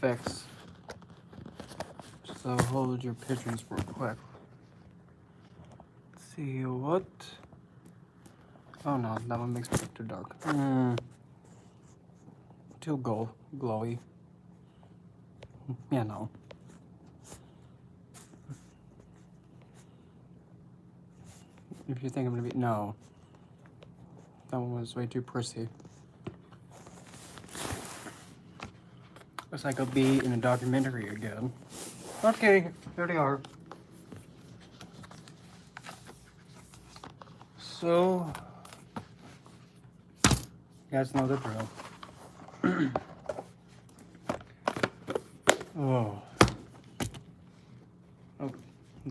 fix. So hold your pigeons real quick. Let's see what. Oh no, that one makes me look too dark. Too glowy. Yeah, no. If you think I'm gonna be no. That one was way too prissy. Looks like I'll be in a documentary again. Okay, here they are. So, you guys know the drill. Oh. Oh,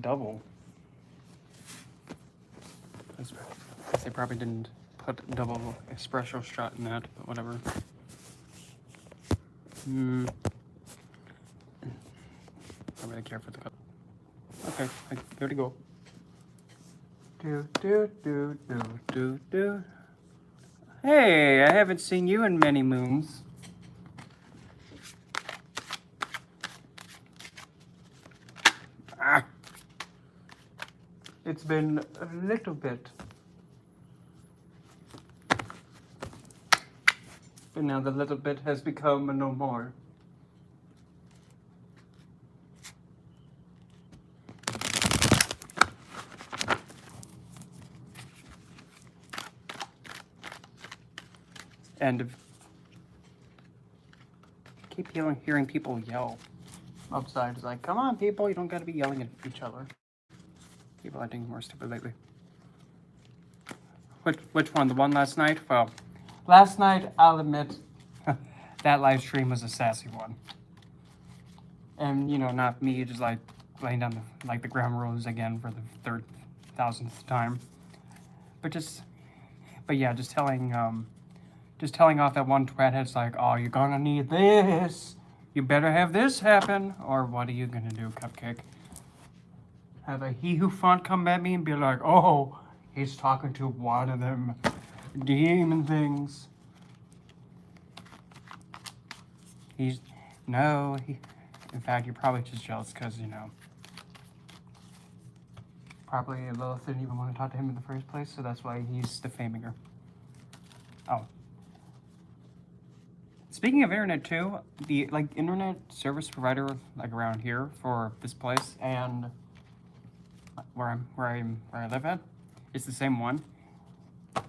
double. I guess they probably didn't put double espresso shot in that, but whatever. I don't really care for the color. Okay, here we go. Do. Hey, I haven't seen you in many moons. Ah. It's been a little bit. But now the little bit has become a no more. And keep hearing people yell outside. It's like, come on, people, you don't gotta be yelling at each other. People are being more stupid lately. Which one? The one last night? Well, last night, I'll admit, that live stream was a sassy one. And, you know, not me just like laying down the ground rules again for the 3,000th time. But yeah, just telling off that one twat head's like, oh, you're gonna need this. You better have this happen. Or what are you gonna do, Cupcake? Have a he who font come at me and be like, oh, he's talking to one of them demon things. In fact, you're probably just jealous because, you know, probably Lilith didn't even want to talk to him in the first place, so that's why he's defaming her. Oh. Speaking of internet too, the internet service provider around here for this place and where I live at, it's the same one.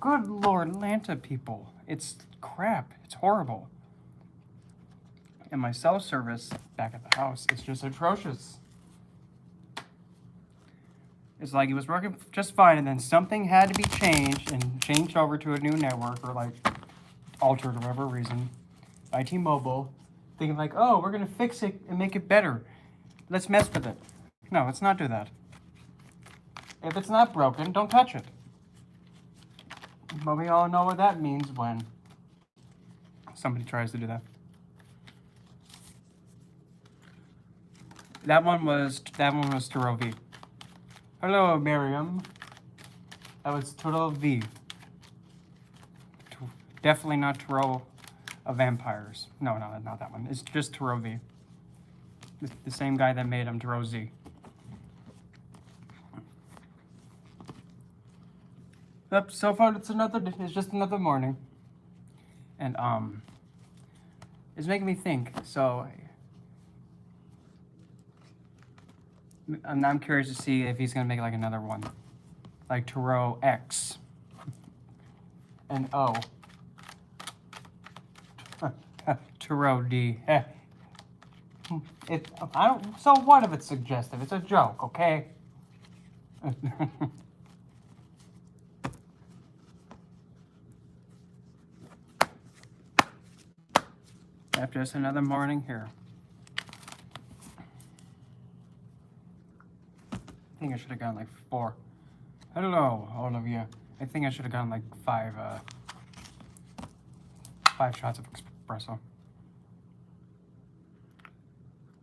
Good Lord, Atlanta people, it's crap. It's horrible. And my cell service back at the house is just atrocious. It's like it was working just fine, and then something had to be changed over to a new network, or altered for whatever reason by T-Mobile, thinking like, oh, we're gonna fix it and make it better. Let's mess with it. No, let's not do that. If it's not broken, don't touch it. But we all know what that means when somebody tries to do that. That one was Turo V. Hello, Miriam. That was Turo V. Definitely not Turo of Vampires. No, not that one. It's just Turo V. The same guy that made him Turo Z. Yep, so far it's just another morning. And it's making me think, so I'm curious to see if he's gonna make another one. Like Turo X. And O. Turo D. So what if it's suggestive? It's a joke, okay? After just another morning here. I think I should have gone 4. Hello, all of you. I think I should have gone 5 shots of espresso.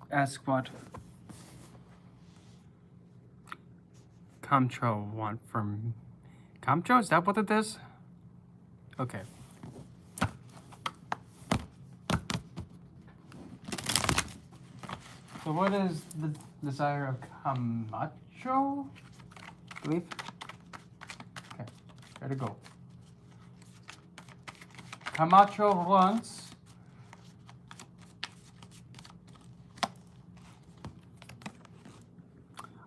Ask what Comtro want from Comtro? Is that what it is? Okay. So what is the desire of Camacho? I believe. Okay, there to go. Camacho wants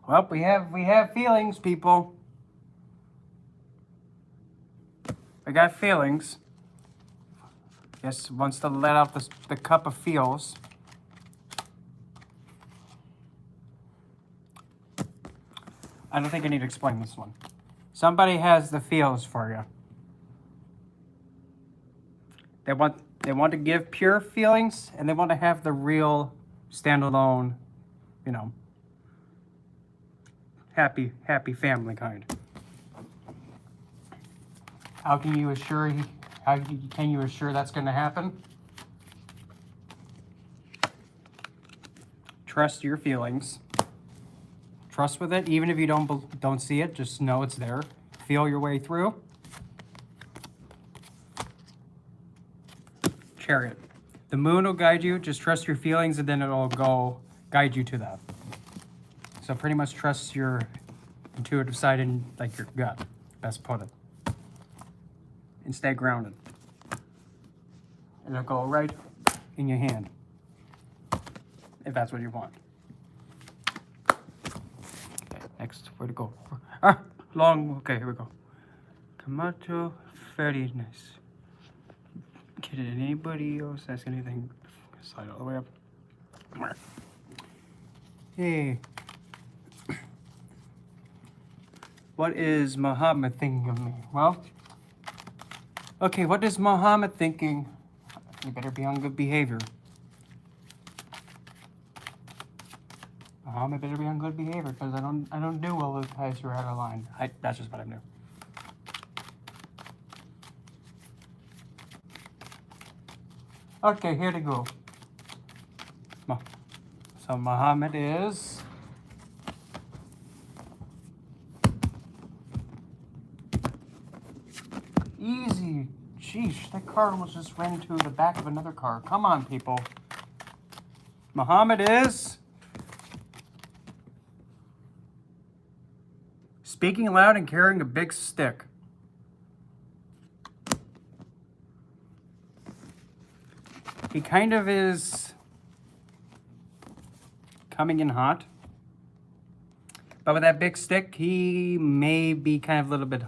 well, we have feelings, people. We got feelings. Yes, wants to let out the cup of feels. I don't think I need to explain this one. Somebody has the feels for you. They want to give pure feelings, and they want to have the real, standalone, you know, happy family kind. How can you assure that's going to happen? Trust your feelings. Trust with it, even if you don't see it. Just know it's there. Feel your way through. Chariot. The moon will guide you. Just trust your feelings, and then it'll guide you to that. So pretty much trust your intuitive side and like your gut. Best put it. And stay grounded. And it'll go right in your hand. If that's what you want. Okay, next, where to go? Okay, here we go. Camacho, very nice. Okay, did anybody else ask anything? Slide all the way up. Hey. What is Muhammad thinking of me? Well, okay, what is Muhammad thinking? You better be on good behavior. Muhammad better be on good behavior, because I don't do well with guys who are out of line. That's just what I do. Okay, here to go. So Muhammad is easy. Sheesh, that car almost just ran into the back of another car. Come on, people. Muhammad is speaking loud and carrying a big stick. He kind of is coming in hot. But with that big stick, he may be kind of a little bit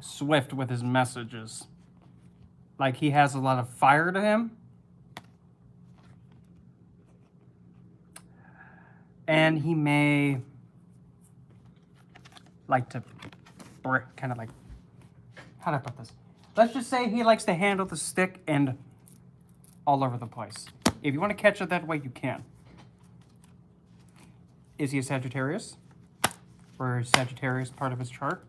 swift with his messages. Like he has a lot of fire to him. And he may like to kind of like, how do I put this? Let's just say he likes to handle the stick and all over the place. If you want to catch it that way, you can. Is he a Sagittarius? Or is Sagittarius part of his chart?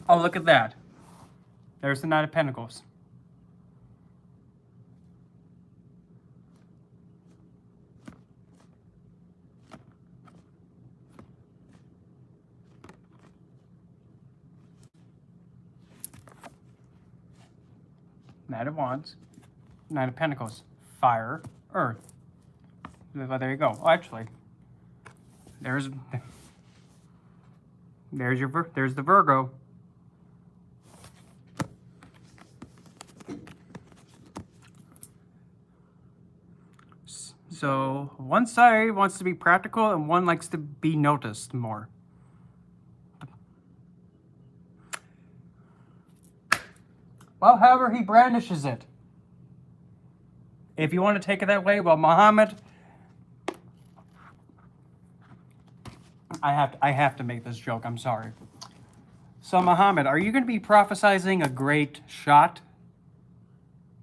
Oh, look at that. There's the Knight of Pentacles. Knight of Wands. Knight of Pentacles. Fire, Earth. Well, there you go. Oh, actually, there's the Virgo. So one side wants to be practical and one likes to be noticed more. Well, however he brandishes it. If you want to take it that way, well, Muhammad, I have to make this joke, I'm sorry. So Muhammad, are you going to be prophesizing a great shot?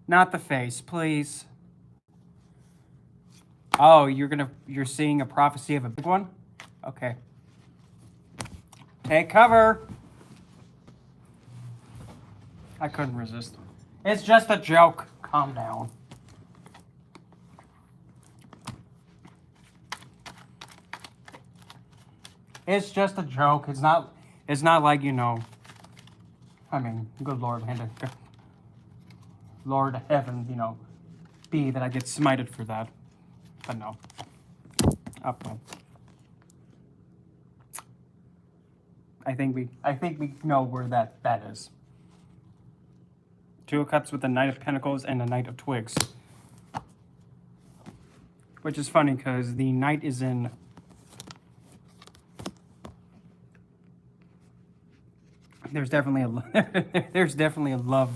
Not the face, please. Oh, you're seeing a prophecy of a big one? Okay. Take cover. I couldn't resist. It's just a joke. Calm down. It's just a joke. It's not like, you know, I mean, good Lord, man. Lord heaven, you know, be that I get smited for that. But no. Up well. I think we know where that is. Two of Cups with the Knight of Pentacles and the Knight of Twigs. Which is funny because the Knight is in... There's definitely a there's definitely a love.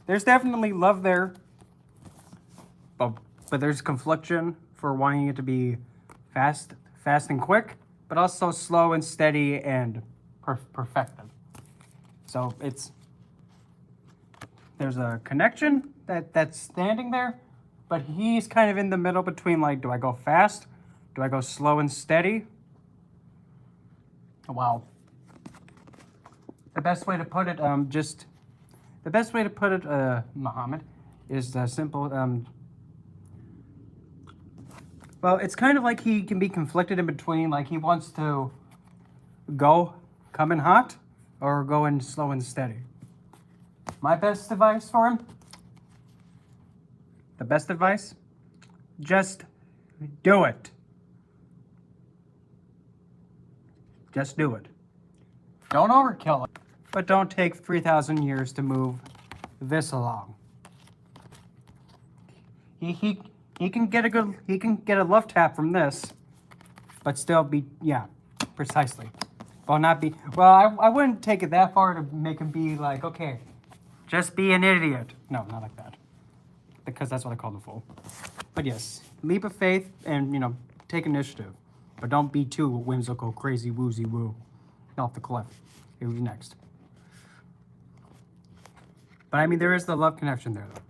There's definitely love there. But there's confliction for wanting it to be fast and quick, but also slow and steady and perfected. So there's a connection that's standing there, but he's kind of in the middle between, like, do I go fast? Do I go slow and steady? Wow. The best way to put it, Muhammad, is the simple, well, it's kind of like he can be conflicted in between, like he wants to come in hot or go in slow and steady. My best advice for him, just do it. Just do it. Don't overkill it, but don't take 3,000 years to move this along. He can get a love tap from this, but still be, yeah, precisely. Well, I wouldn't take it that far to make him be like, okay, just be an idiot. No, not like that, because that's what I call the fool. But yes, leap of faith and, you know, take initiative, but don't be too whimsical, crazy, woozy woo off the cliff. Who's next? But I mean, there is the love connection there, though.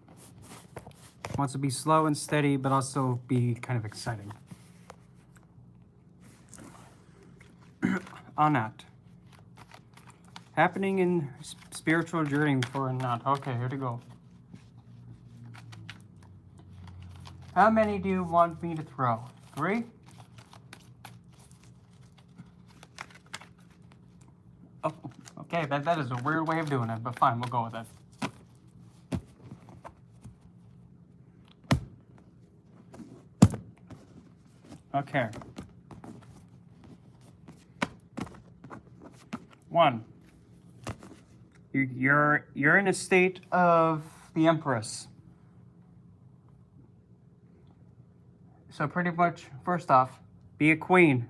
Wants to be slow and steady, but also be kind of exciting. Anat. Happening in spiritual journey for Anat. Okay, here to go. How many do you want me to throw? 3? Oh, okay, that is a weird way of doing it, but fine, we'll go with it. Okay. 1. You're in a state of the Empress. So pretty much, first off, be a queen.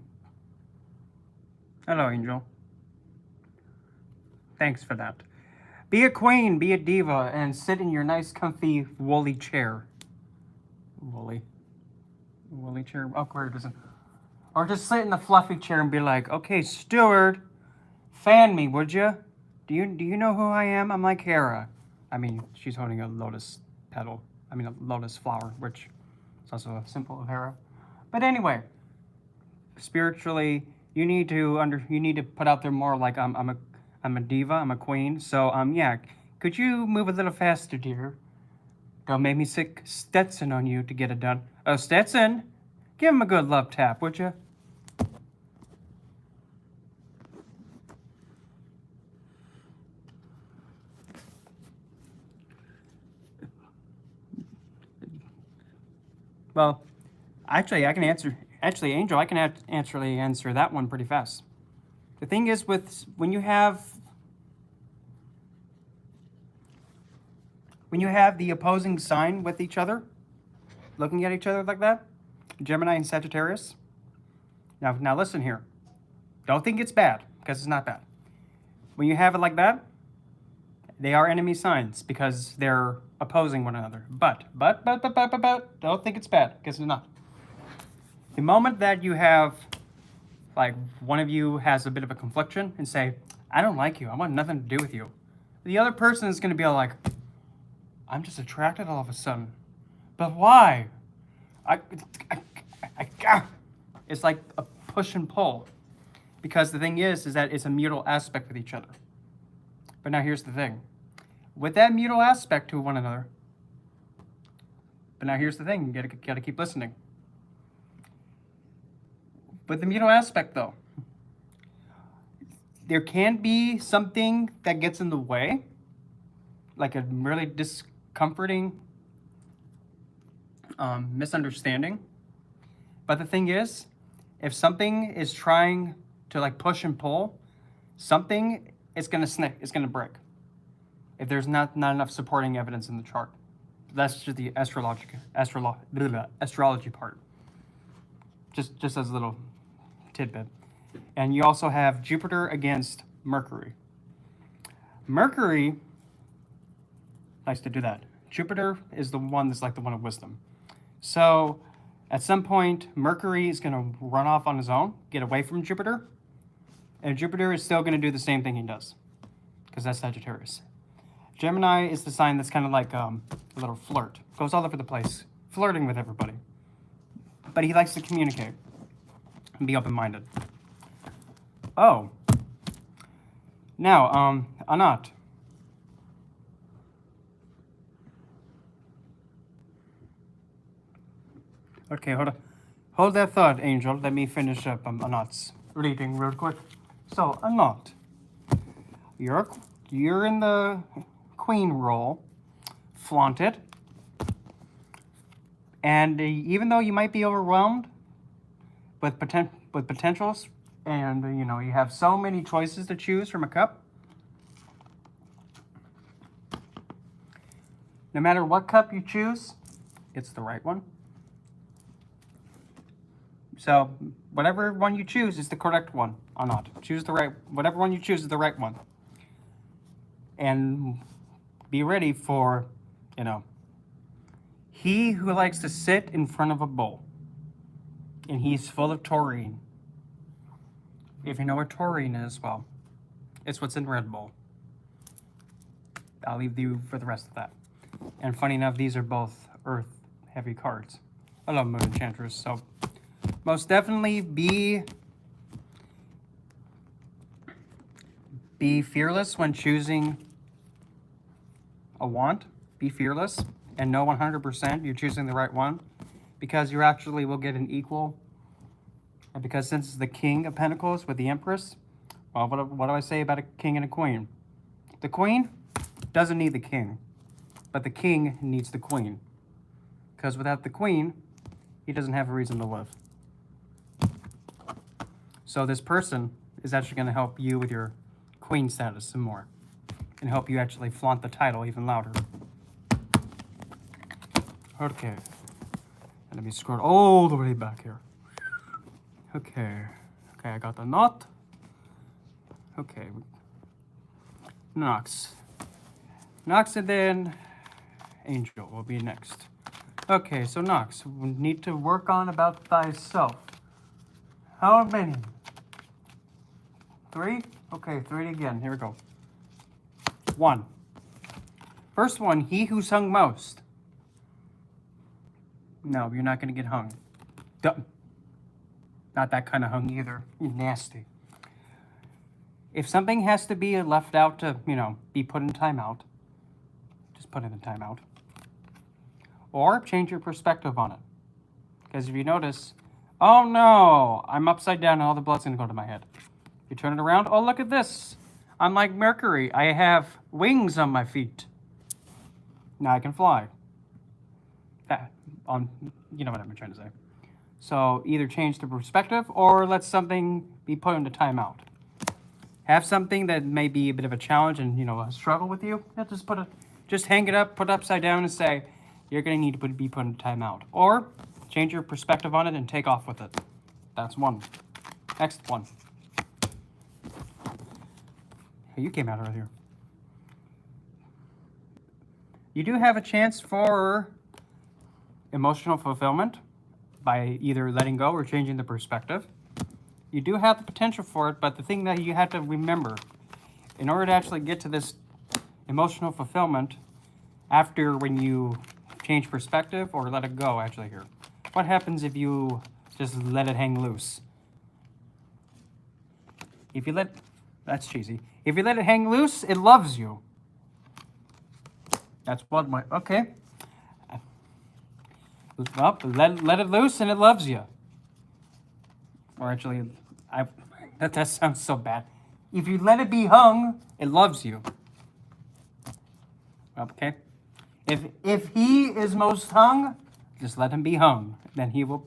Hello, Angel. Thanks for that. Be a queen, be a diva, and sit in your nice, comfy, woolly chair. Woolly chair. Oh, where doesn't? Or just sit in the fluffy chair and be like, okay, steward, fan me, would you? Do you know who I am? I'm like Hera. I mean, she's holding a lotus petal. I mean, a lotus flower, which is also a symbol of Hera. But anyway, spiritually, you need to put out there more like I'm a diva, I'm a queen. So yeah, could you move a little faster, dear? Don't make me sick Stetson on you to get it done. Oh, Stetson, give him a good love tap, would you? Well, actually, I can answer. Actually, Angel, I can actually answer that one pretty fast. The thing is, when you have the opposing sign with each other, looking at each other like that, Gemini and Sagittarius. Now listen here. Don't think it's bad, because it's not bad. When you have it like that, they are enemy signs because they're opposing one another. But, don't think it's bad, because it's not. The moment that you have, like, one of you has a bit of a confliction and say, I don't like you, I want nothing to do with you. The other person is going to be like, I'm just attracted all of a sudden. But why? It's like a push and pull. Because the thing is that it's a mutual aspect with each other. But now here's the thing. With that mutual aspect to one another, but now here's the thing, you gotta keep listening. With the mutual aspect though, there can be something that gets in the way, like a really comforting misunderstanding. But the thing is, if something is trying to like push and pull, something is gonna snick, it's gonna break. If there's not enough supporting evidence in the chart. That's just the astrology part. Just as a little tidbit. And you also have Jupiter against Mercury. Mercury likes to do that. Jupiter is the one that's like the one of wisdom. So at some point, Mercury is going to run off on his own, get away from Jupiter, and Jupiter is still going to do the same thing he does, because that's Sagittarius. Gemini is the sign that's kind of like a little flirt. Goes all over the place, flirting with everybody. But he likes to communicate and be open-minded. Oh. Now, Anat. Okay, hold that thought, Angel. Let me finish up Anat's reading real quick. So, Anat, you're in the queen role. Flaunt it. And even though you might be overwhelmed with potentials, and you know you have so many choices to choose from a cup, no matter what cup you choose, it's the right one. So whatever one you choose is the correct one or not. Choose the right, whatever one you choose is the right one. And be ready for, you know, he who likes to sit in front of a bull, and he's full of taurine. If you know what taurine is, well, it's what's in Red Bull. I'll leave you for the rest of that. And funny enough, these are both earth-heavy cards. I love Moon Enchantress, so most definitely be fearless when choosing a wand. Be fearless and know 100% you're choosing the right one, because you actually will get an equal. And because since it's the King of Pentacles with the Empress, well, what do I say about a king and a queen? The queen doesn't need the king, but the king needs the queen. Because without the queen, he doesn't have a reason to live. So this person is actually going to help you with your queen status some more, and help you actually flaunt the title even louder. Okay. And let me scroll all the way back here. Okay. Okay, I got the knot. Okay. Nox. Nox, and then Angel will be next. Okay, so Nox, we need to work on about thyself. How many? 3? Okay, 3 again. Here we go. 1. First one, he who's hung most. No, you're not going to get hung. Not that kind of hung either. You're nasty. If something has to be left out to, you know, be put in timeout, just put it in timeout. Or change your perspective on it. Because if you notice, oh no, I'm upside down and all the blood's going to go to my head. You turn it around, oh, look at this. I'm like Mercury. I have wings on my feet. Now I can fly. You know what I'm trying to say. So either change the perspective or let something be put into timeout. Have something that may be a bit of a challenge and, you know, a struggle with you. Just hang it up, put it upside down, and say you're going to need to be put into timeout. Or change your perspective on it and take off with it. That's one. Next one. Hey, you came out earlier. You do have a chance for emotional fulfillment by either letting go or changing the perspective. You do have the potential for it, but the thing that you have to remember, in order to actually get to this emotional fulfillment, after when you change perspective or let it go, actually here. What happens if you just let it hang loose? If you let, that's cheesy. If you let it hang loose, it loves you. That's what my, okay. Well, let it loose and it loves you. Or actually, that sounds so bad. If you let it be hung, it loves you. Okay? If he is most hung, just let him be hung. Then he will.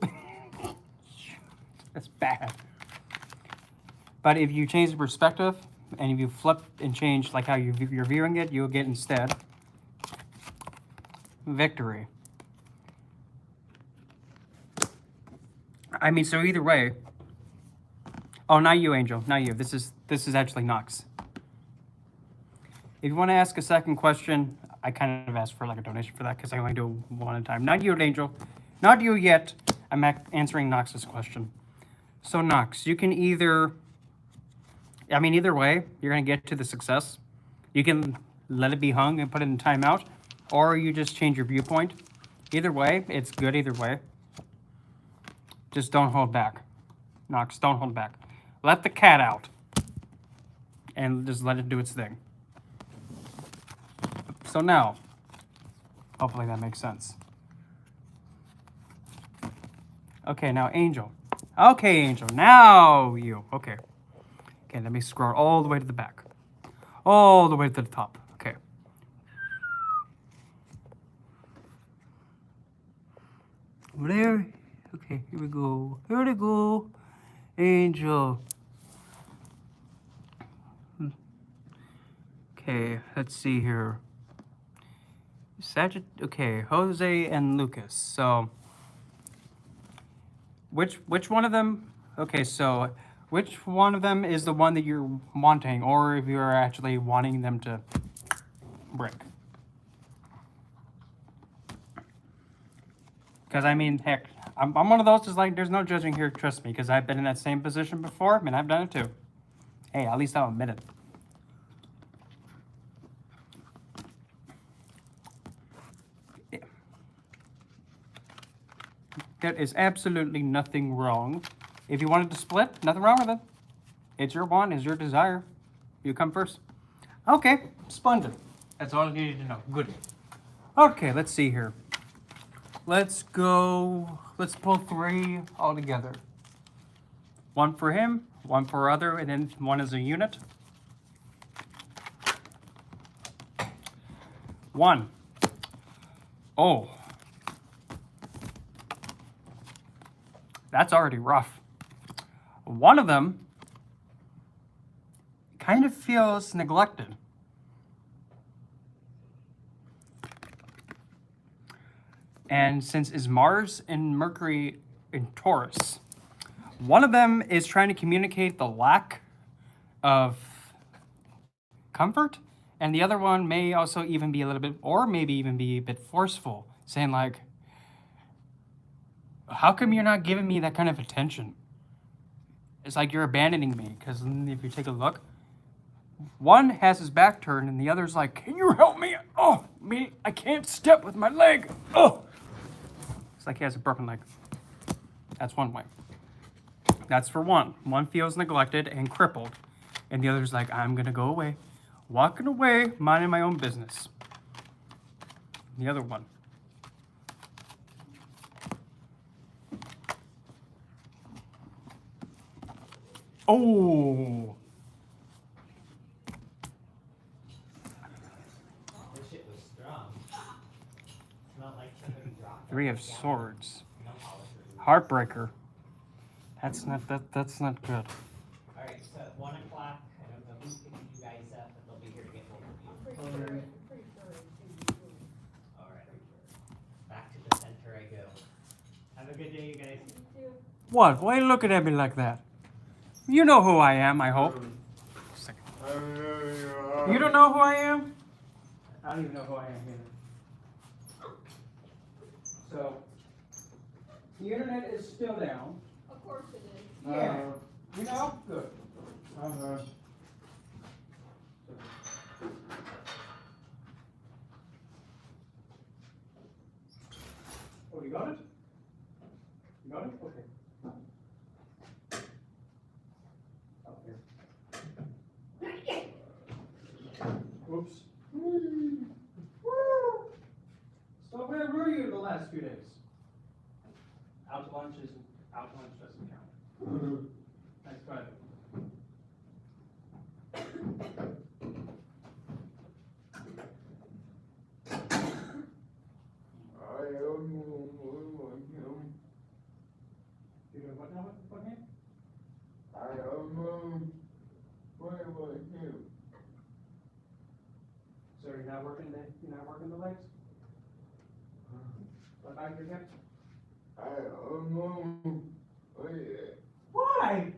That's bad. But if you change the perspective, and if you flip and change like how you're viewing it, you'll get instead victory. I mean, so either way. Oh, not you, Angel. Not you. This is actually Knox. If you want to ask a second question, I kind of asked for like a donation for that because I only do one at a time. Not you, Angel. Not you yet. I'm answering Knox's question. So Knox, you can either. I mean, either way, you're gonna get to the success. You can let it be hung and put it in timeout, or you just change your viewpoint. Either way, it's good either way. Just don't hold back. Knox, don't hold back. Let the cat out. And just let it do its thing. So now, hopefully that makes sense. Okay, now Angel. Okay, Angel, now you. Okay. Okay, let me scroll all the way to the back. All the way to the top. Okay. Over there. Okay, here we go. Here we go. Angel. Okay, let's see here. Okay, Jose and Lucas. So, which one of them? Okay, so which one of them is the one that you're wanting, or if you're actually wanting them to break? Because I mean, heck, I'm one of those just like there's no judging here. Trust me, because I've been in that same position before, and I've done it too. Hey, at least I'll admit it. There is absolutely nothing wrong. If you wanted to split, nothing wrong with it. It's your want, it's your desire. You come first. Okay, splendid. That's all I needed to know. Good. Okay, let's see here. Let's go. Let's pull 3 all together. One for him, one for other, and then one as a unit. 1. Oh. That's already rough. One of them kind of feels neglected. And since it's Mars and Mercury in Taurus, one of them is trying to communicate the lack of comfort, and the other one may also even be a little bit, or maybe even be a bit forceful, saying like, how come you're not giving me that kind of attention? It's like you're abandoning me, because if you take a look, one has his back turned and the other's like, can you help me? Oh, I can't step with my leg. Oh, it's like he has a broken leg. That's one way. That's for one. One feels neglected and crippled, and the other's like, I'm gonna go away, walking away, minding my own business. The other one. Oh. This shit was strong. Smelled like somebody dropped 3 of it. Swords. No polish remover. Heartbreaker. That's not good. Alright, so at 1 o'clock, I don't know who's picking you guys up, but they'll be here to get hold of you. Alright. Back to the center I go. Have a good day, you guys. What? Why are you looking at me like that? You know who I am, I hope. You don't know who I am? I don't even know who I am either. So, the internet is still down. Of course it is. Yeah. You know? Good. Oh, you got it? You got it? Okay. Whoops. So where were you the last few days? Out to lunch doesn't count. That's Friday. You're not working the legs? What about your hips? I don't know. Oh, yeah. Why?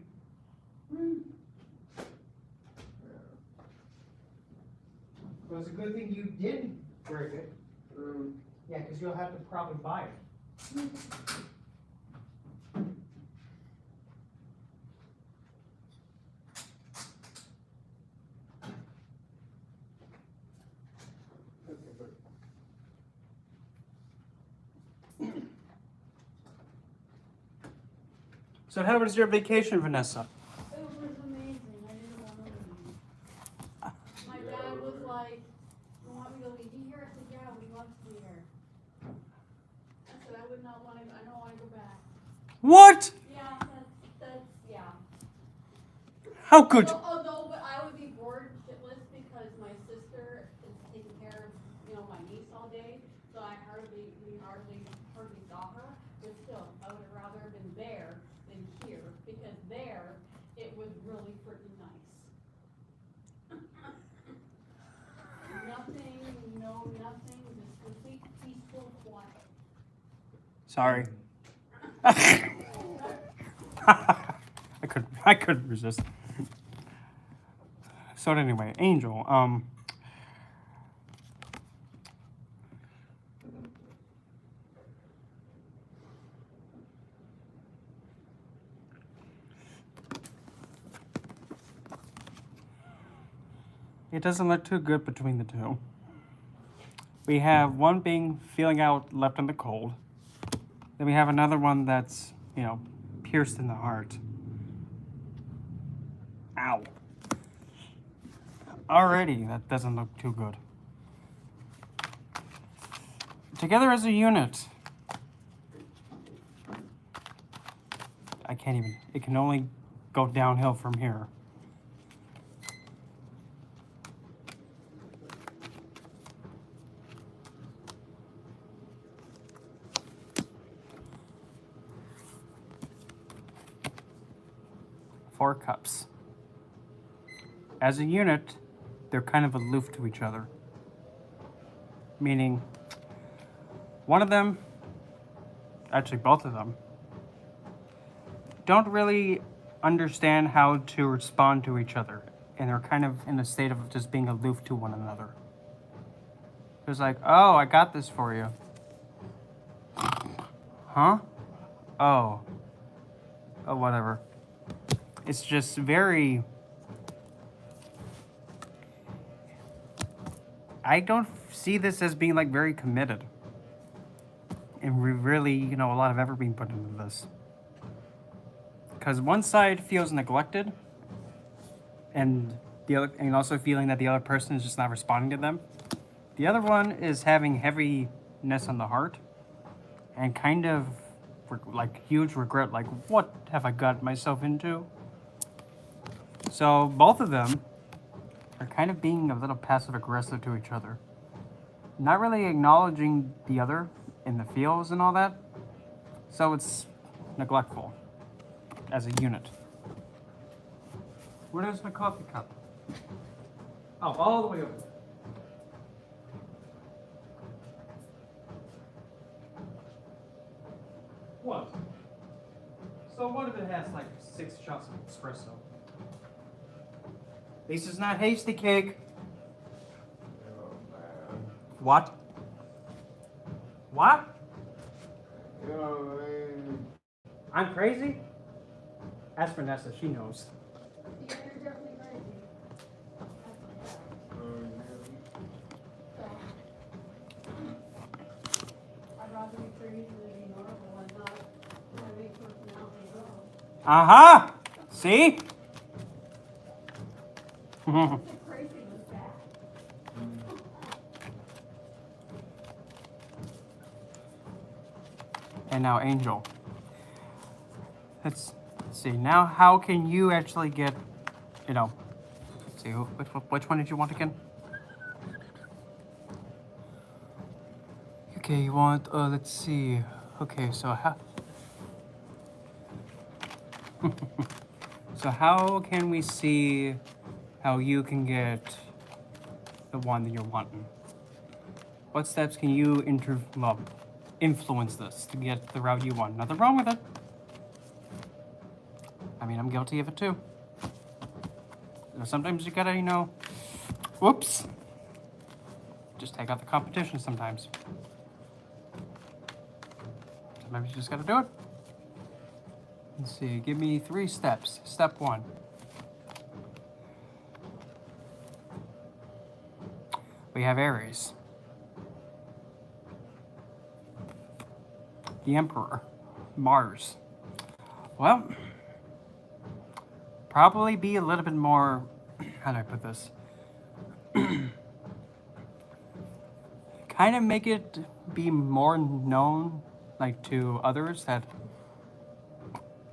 Well, it's a good thing you didn't break it. Yeah, because you'll have to probably buy it. So how was your vacation, Vanessa? It was amazing. I didn't want to leave. My dad was like, "You want me to leave you here?" I said, "Yeah, we'd love to be here." I said, "I would not want to. I don't want to go back." What? Yeah, that's yeah. How could you? Although, but I would be bored shitless because my sister is taking care of my niece all day, so we hardly saw her. But still, I would have rather been there than here because there it was really freaking nice. Nothing, just complete peaceful quiet. Sorry. I couldn't resist. So anyway, Angel, it doesn't look too good between the two. We have one being feeling out left in the cold. Then we have another one that's, pierced in the heart. Ow. Alrighty, that doesn't look too good. Together as a unit. I can't even, it can only go downhill from here. Four cups. As a unit, they're kind of aloof to each other. Meaning, one of them, actually both of them, don't really understand how to respond to each other. And they're kind of in a state of just being aloof to one another. It's like, oh, I got this for you. Huh? Oh. Oh, whatever. It's just very... I don't see this as being like very committed. And really, a lot of effort being put into this. Because one side feels neglected, and also feeling that the other person is just not responding to them. The other one is having heaviness on the heart, and kind of like huge regret, like what have I got myself into? So both of them are kind of being a little passive aggressive to each other, not really acknowledging the other in the feels and all that. So it's neglectful as a unit. Where's my coffee cup? Oh, all the way over. What? So what if it has like 6 shots of espresso? At least it's not hasty cake. Oh, man. What? What? Man. I'm crazy? Ask Vanessa, she knows. Yeah, you're definitely crazy. That's so, I'd rather be crazy than be normal and not have any personality at all. Uh-huh! See? The crazy was bad. And now Angel. Let's see. Now how can you actually get, let's see, which one did you want again? Okay, you want, let's see. Okay, so how... So how can we see how you can get the one that you're wanting? What steps can you influence this to get the route you want? Nothing wrong with it. I mean, I'm guilty of it too. Sometimes you gotta, whoops. Just take out the competition sometimes. Sometimes you just gotta do it. Let's see, give me 3 steps. Step 1. We have Aries. The Emperor. Mars. Well, probably be a little bit more, how do I put this? Kind of make it be more known, like, to others that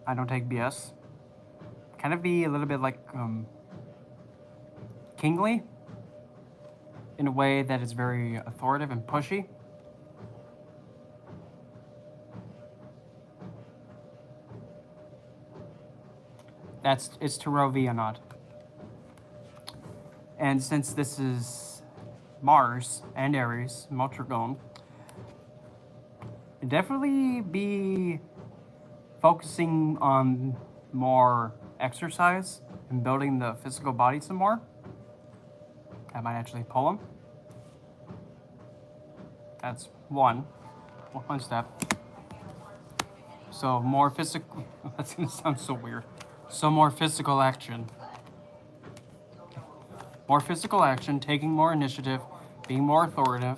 I don't take BS. Kind of be a little bit like kingly in a way that is very authoritative and pushy. It's Tarot V or not. And since this is Mars and Aries, Multragon, definitely be focusing on more exercise and building the physical body some more. That might actually pull them. That's one step. So more physical, that's gonna sound so weird. So more physical action. More physical action, taking more initiative, being more authoritative,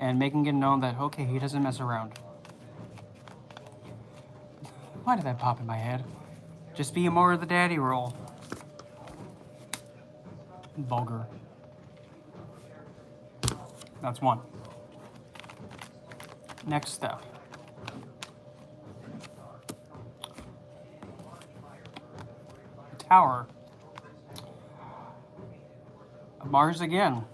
and making it known that, okay, he doesn't mess around. Why did that pop in my head? Just be more of the daddy role. Vulgar. That's one. Next step. The Tower. Mars again.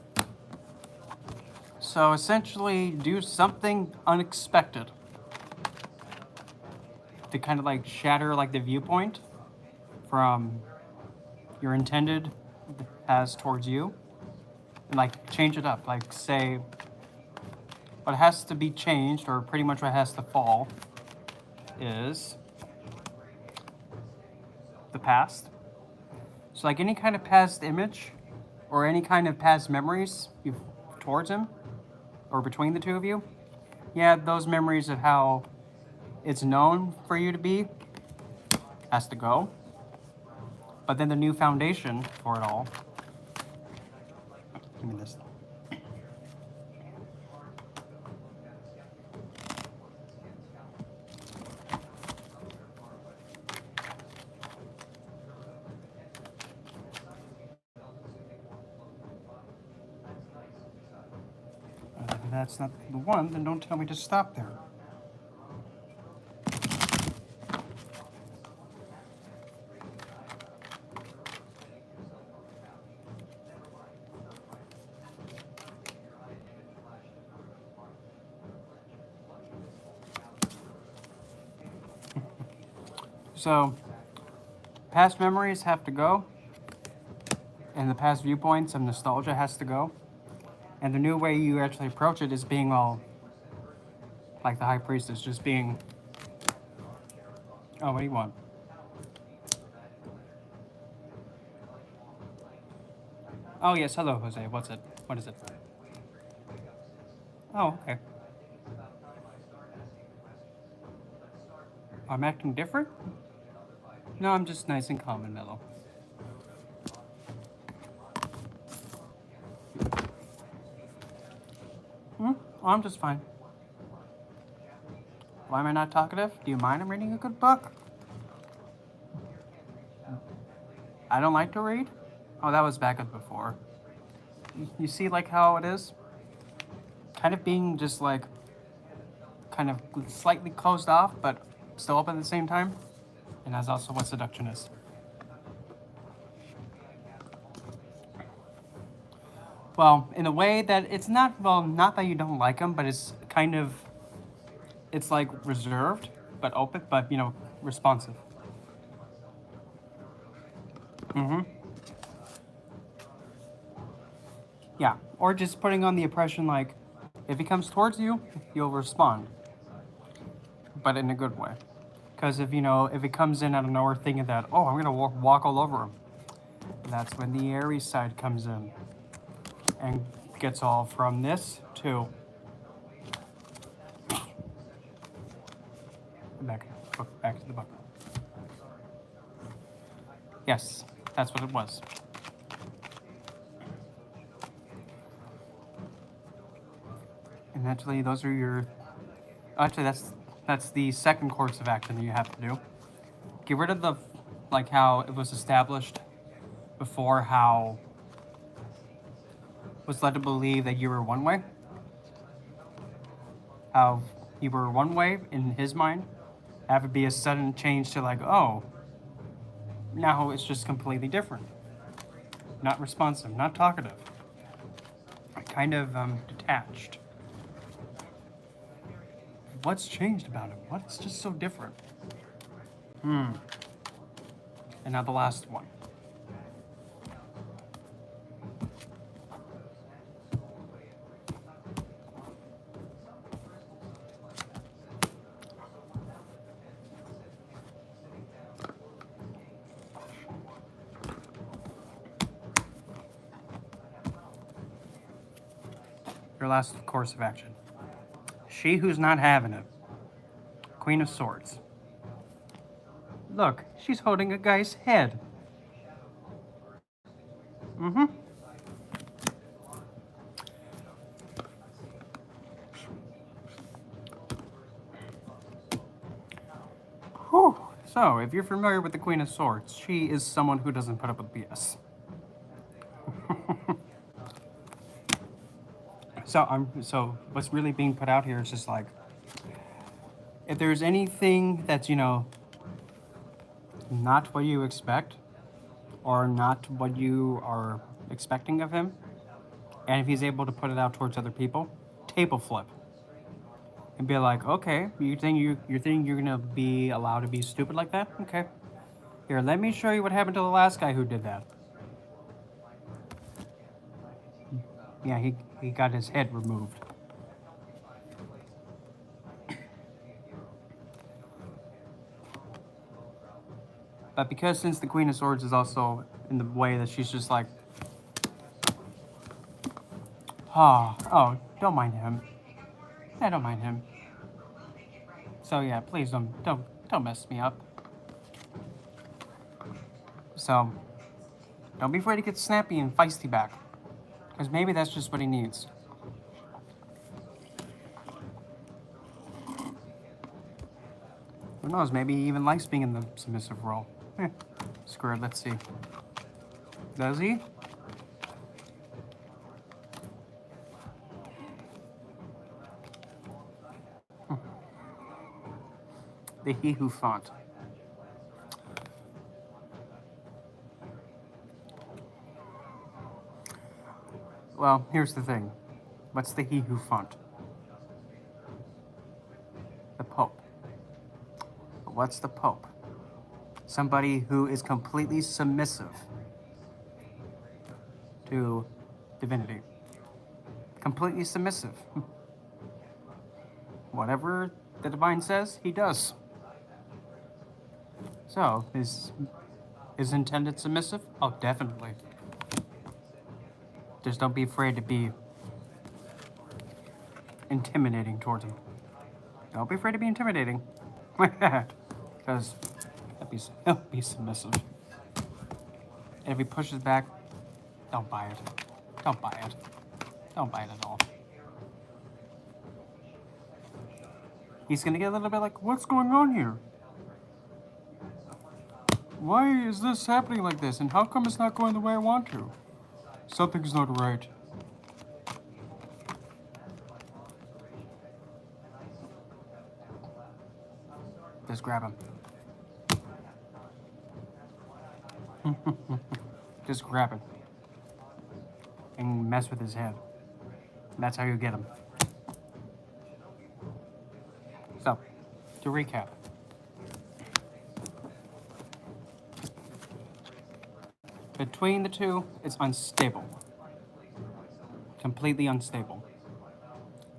So essentially do something unexpected to kind of like shatter like the viewpoint from your intended as towards you, and like change it up. Like say what has to be changed, or pretty much what has to fall, is the past. So like any kind of past image or any kind of past memories towards him or between the two of you, yeah, those memories of how it's known for you to be has to go. But then the new foundation for it all. Give me this. If that's not the one, then don't tell me to stop there. So, past memories have to go, and the past viewpoints and nostalgia has to go. And the new way you actually approach it is being all like the High Priestess, just being, oh, what do you want? Oh, yes, hello, Jose. What's it? What is it? Oh, okay. I'm acting different? No, I'm just nice and calm and mellow. Oh, I'm just fine. Why am I not talkative? Do you mind I'm reading a good book? I don't like to read? Oh, that was back up before. You see like how it is? Kind of being just like, kind of slightly closed off, but still open at the same time. And that's also what seduction is. Well, in a way that it's not, well, not that you don't like them, but it's kind of, it's like reserved, but open, but, responsive. Mm-hmm. Yeah, or just putting on the impression like, If he comes towards you, you'll respond, but in a good way. Because if he comes in out of nowhere thinking that, oh, I'm gonna walk all over him, that's when the Aries side comes in and gets all from this to back to the book. Yes, that's what it was. And actually, those are your. Actually, that's the second course of action that you have to do. Get rid of the, like how it was established before, how was led to believe that you were one way. How you were one way in his mind, have it be a sudden change to like, oh, now it's just completely different. Not responsive, not talkative. Kind of detached. What's changed about him? What's just so different? And now the last one. Your last course of action. She who's not having it. Queen of Swords. Look, she's holding a guy's head. Whew. So, if you're familiar with the Queen of Swords, she is someone who doesn't put up with BS. So what's really being put out here is just like, if there's anything that's, not what you expect, or not what you are expecting of him, and if he's able to put it out towards other people, table flip. And be like, okay, you think you're gonna be allowed to be stupid like that? Okay. Here, let me show you what happened to the last guy who did that. Yeah, he got his head removed. But because since the Queen of Swords is also in the way that she's just like, oh, don't mind him. I don't mind him. So yeah, please don't mess me up. So don't be afraid to get snappy and feisty back, because maybe that's just what he needs. Who knows? Maybe he even likes being in the submissive role. Screw it. Let's see. Does he? The He Who font. Well, here's the thing. What's the He Who font? The Pope. But what's the Pope? Somebody who is completely submissive to divinity. Completely submissive. Whatever the divine says, he does. So, is intended submissive? Oh, definitely. Just don't be afraid to be intimidating towards him. Don't be afraid to be intimidating. Because he'll be submissive. And if he pushes back, don't buy it. Don't buy it. Don't buy it at all. He's gonna get a little bit like, what's going on here? Why is this happening like this? And how come it's not going the way I want to? Something's not right. Just grab him. Just grab it. And mess with his head. That's how you get him. So, to recap. Between the two, it's unstable. Completely unstable.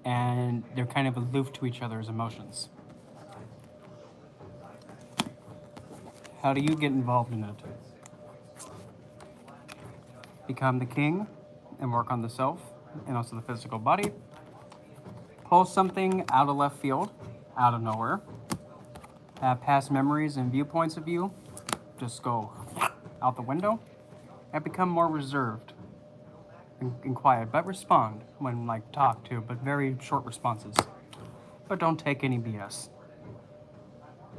and they're kind of aloof to each other's emotions. How do you get involved in it? Become the king and work on the self and also the physical body. Pull something out of left field, out of nowhere. Have past memories and viewpoints of you just go out the window and become more reserved and quiet, but respond when like talked to, but very short responses. But don't take any BS.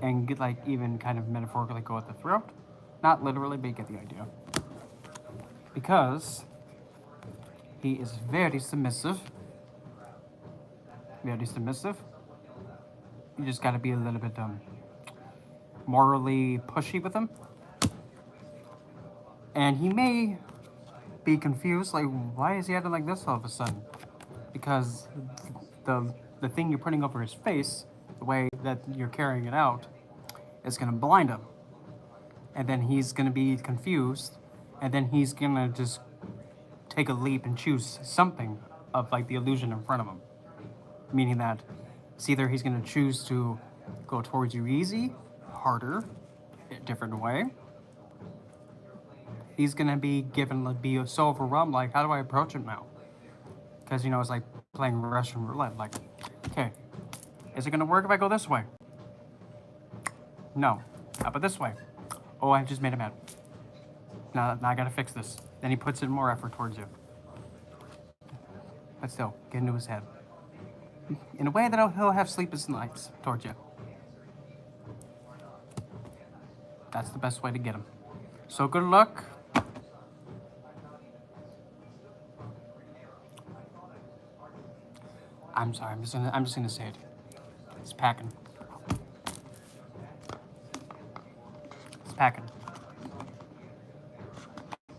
And get like even kind of metaphorically go at the throat. Not literally, but you get the idea. Because he is very submissive. Very submissive. You just gotta be a little bit morally pushy with him. And he may be confused, like, why is he acting like this all of a sudden? Because the thing you're putting over his face, the way that you're carrying it out, is gonna blind him. And then he's gonna be confused, and then he's gonna just take a leap and choose something of like the illusion in front of him. Meaning that it's either he's gonna choose to go towards you easy, harder, a different way. He's gonna be be so overwhelmed, like, how do I approach him now? Because, you know, it's like playing Russian roulette. Like, okay, is it gonna work if I go this way? No. How about this way? Oh, I just made him mad. Now I gotta fix this. Then he puts in more effort towards you. But still, get into his head. In a way that he'll have sleepless nights towards you. That's the best way to get him. So good luck. I'm sorry, I'm just gonna say it. It's packing. It's packing.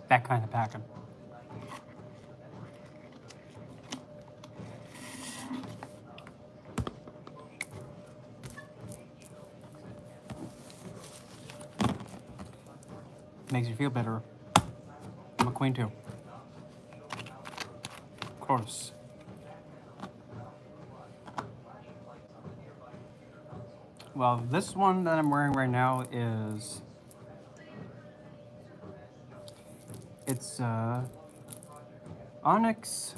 That kind of packing. Makes you feel better. I'm a queen too. Of course. Well, this one that I'm wearing right now is... It's onyx,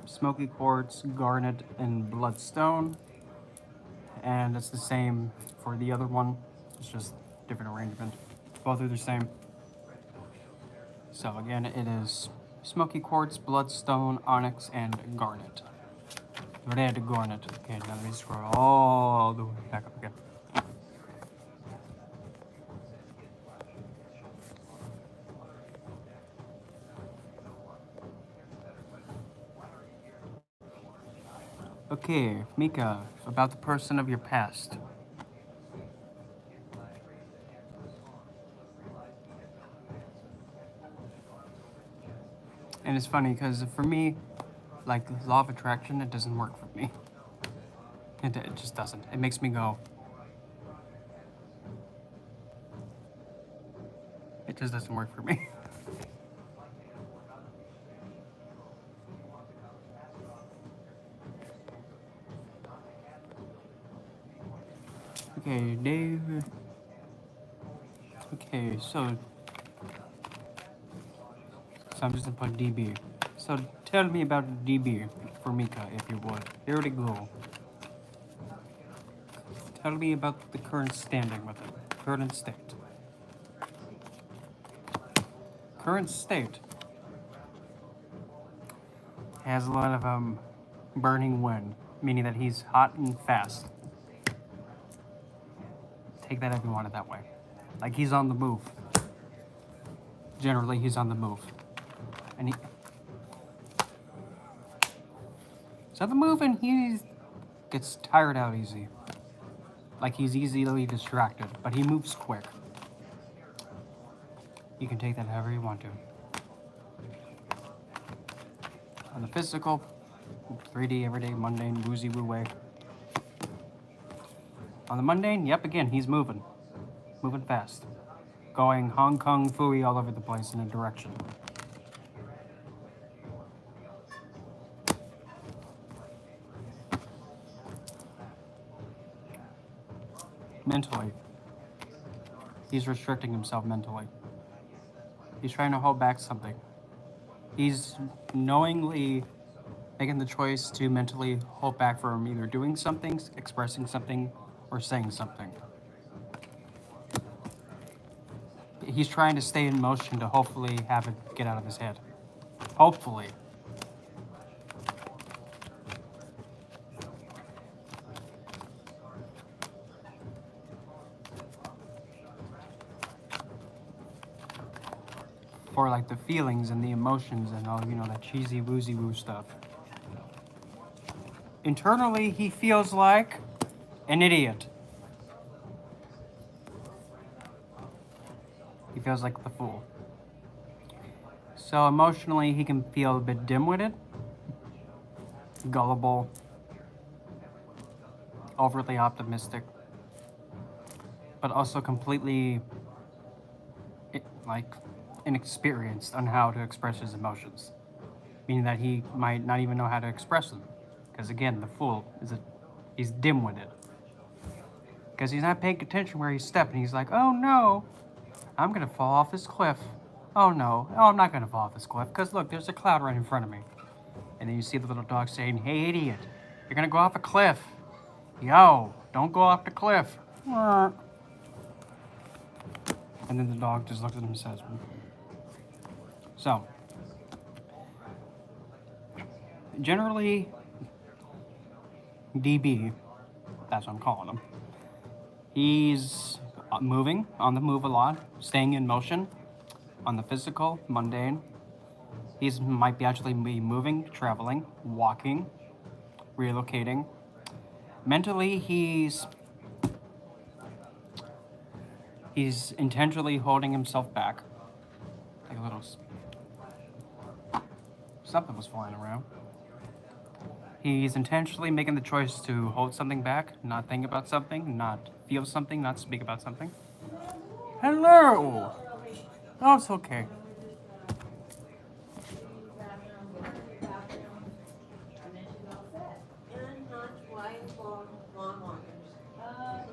smoky quartz, garnet, and bloodstone. And it's the same for the other one. It's just different arrangement. Both are the same. So again, it is smoky quartz, bloodstone, onyx, and garnet. Red garnet. Okay, now let me scroll all the way back up again. Okay, Mika, about the person of your past. And it's funny because for me, like law of attraction, it doesn't work for me. It just doesn't. It makes me go. It just doesn't work for me. Okay, Dave. Okay, so I'm just gonna put DB. So tell me about DB for Mika, if you would. Here we go. Tell me about the current standing with it. Current state. Current state has a lot of burning wind, meaning that he's hot and fast. Take that if you want it that way. Like he's on the move. Generally, he's on the move. And he's on the move and he gets tired out easy. Like he's easily distracted, but he moves quick. You can take that however you want to. On the physical, 3D, everyday, mundane, woozy woo way. On the mundane, yep, again, he's moving. Moving fast. Going Hong Kong Fooey all over the place in a direction. mentally. He's restricting himself mentally. He's trying to hold back something. He's knowingly making the choice to mentally hold back from either doing something, expressing something, or saying something. He's trying to stay in motion to hopefully have it get out of his head. Hopefully. For like the feelings and the emotions and all, you know, that cheesy woozy woo stuff. Internally, he feels like an idiot. He feels like the fool. So emotionally, he can feel a bit dim-witted, gullible, overly optimistic, but also completely like inexperienced on how to express his emotions, meaning that he might not even know how to express them, because again, the fool he's dim-witted, because he's not paying attention where he's stepping. He's like, oh no, I'm gonna fall off this cliff. Oh no, I'm not gonna fall off this cliff, because look, there's a cloud right in front of me. And then you see the little dog saying, hey idiot, you're gonna go off a cliff. Yo, don't go off the cliff. And then the dog just looks at him and says, so, generally, DB, that's what I'm calling him, he's moving, on the move a lot, staying in motion, on the physical, mundane. He's might be actually be moving, traveling, walking, relocating. Mentally, he's intentionally holding himself back. Like a little... Something was flying around. He's intentionally making the choice to hold something back, not think about something, not feel something, not speak about something. Hello! Oh, it's okay.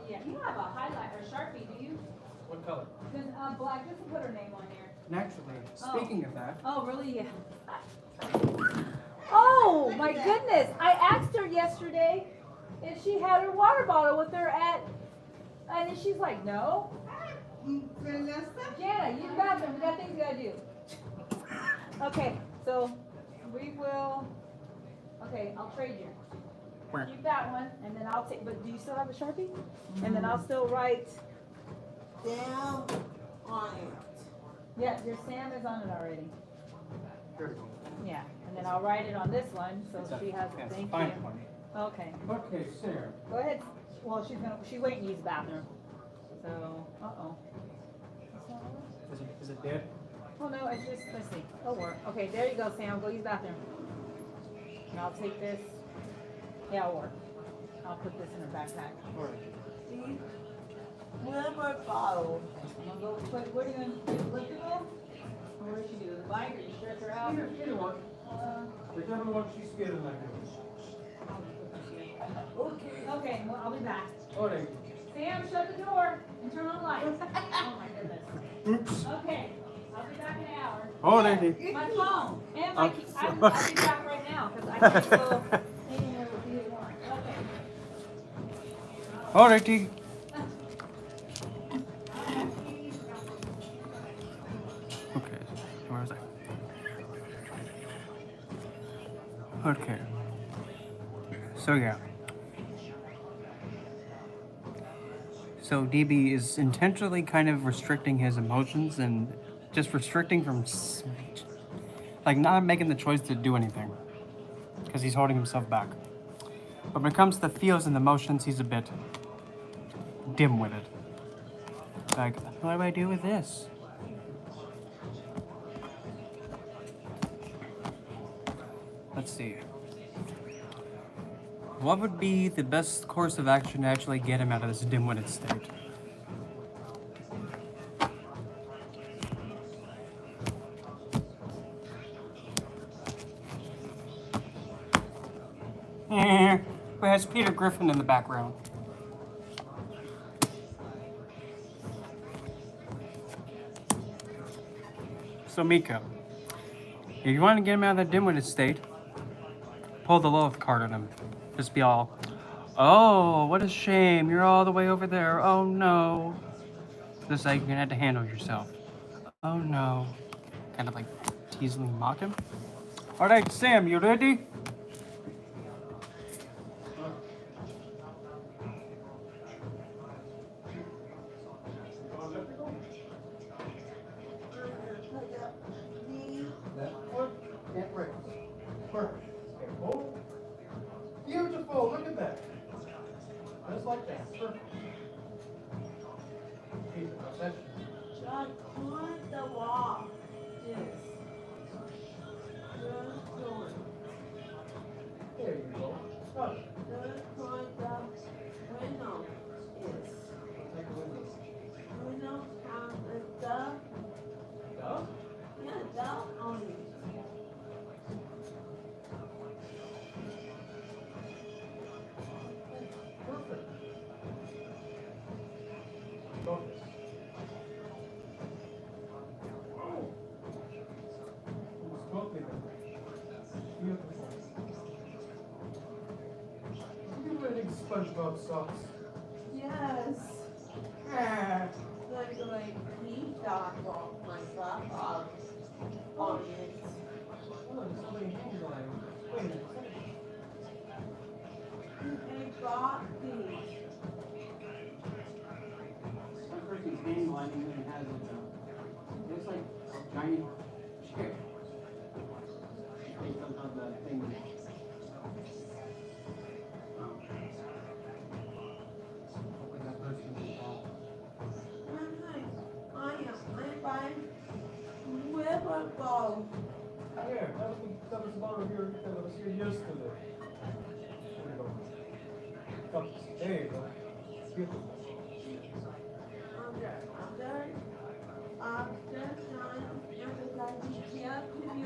Yeah, you have a highlight or Sharpie, do you? What color? Just, black, just to put her name on here. Naturally, speaking of that... Oh, really? Yeah. Oh, my goodness. I asked her yesterday if she had her water bottle with her and then she's like, no. Jana, you got them. We got things we gotta do. Okay, so we will, okay, I'll trade you. Where? Keep that one, and then I'll take, but do you still have a Sharpie? And then I'll still write Down on it. yeah, your Sam is on it already. Here we go. Yeah, and then I'll write it on this one, so she has it. Yes, Thank fine you. one. Okay, Okay, Sarah. go ahead. Well, she's waiting to use the bathroom. So, uh-oh. Is it dead? Oh, no, it's just, let's see. It'll work. Okay, there you go, Sam. Go use the bathroom. And I'll take this. Yeah, it'll work. I'll put this in her backpack. See? Never bottle. I'm gonna go put, what are you gonna, elliptical? Or what does she do? The bike, or you stretch her out? Either one. Whichever one she's feeling like it. Okay, well, I'll be back. Oh, there you Sam, shut the door and turn on the lights. Oh, my goodness. go. Oops. Okay, I'll be back in an hour. Oh, there you My phone and my key. I'll be back right now because I can't go anywhere with either one. Okay. Oh, there you Okay, where was I? Okay. So, yeah. So DB is intentionally kind of restricting his emotions and just restricting from, like, not making the choice to do anything because he's holding himself back. But when it comes to the feels and the emotions, he's a bit dim-witted. Like, what do I do with this? Let's see. What would be the best course of action to actually get him out of this dim-witted state? Who has Peter Griffin in the background? So Mika, if you want to get him out of that dim-witted state, pull the Lilith card on him. Just be all, oh, what a shame. You're all the way over there. Oh no. This is how you're gonna have to handle yourself. Oh no. Kind of like teasingly mock him. All right, Sam, you ready? Left foot, get raised. Perfect. Okay, hold. Beautiful, look at that. Just like that, perfect. Keep it, that's it. Just on the wall. Yes. Just going. There you go. Stop. Just on the window. Yes. Take a window. Window on the Down. yeah, down on it. Perfect. Focus. Oh. Almost totally there. Beautiful. Are you wearing SpongeBob socks? Yes. Ah. Like he got off my butt on it. Oh, there's something hanging on you. Wait a minute. I got these. That person's hand gliding and has it looks like a giant chick. Based on the thing. Hopefully that person will fall. I'm buying river ball. Here, that was one of your that was here yesterday. There you go. Focus. There you go. Beautiful. After time, everybody here to me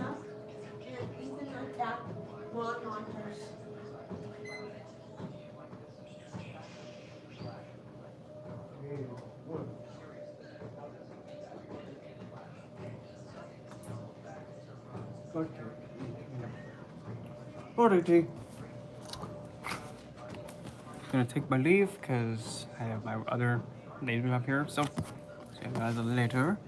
and even attack monitors. There you go. Good. Alrighty. Gonna take my leave because I have my other lady up here, so see you guys later.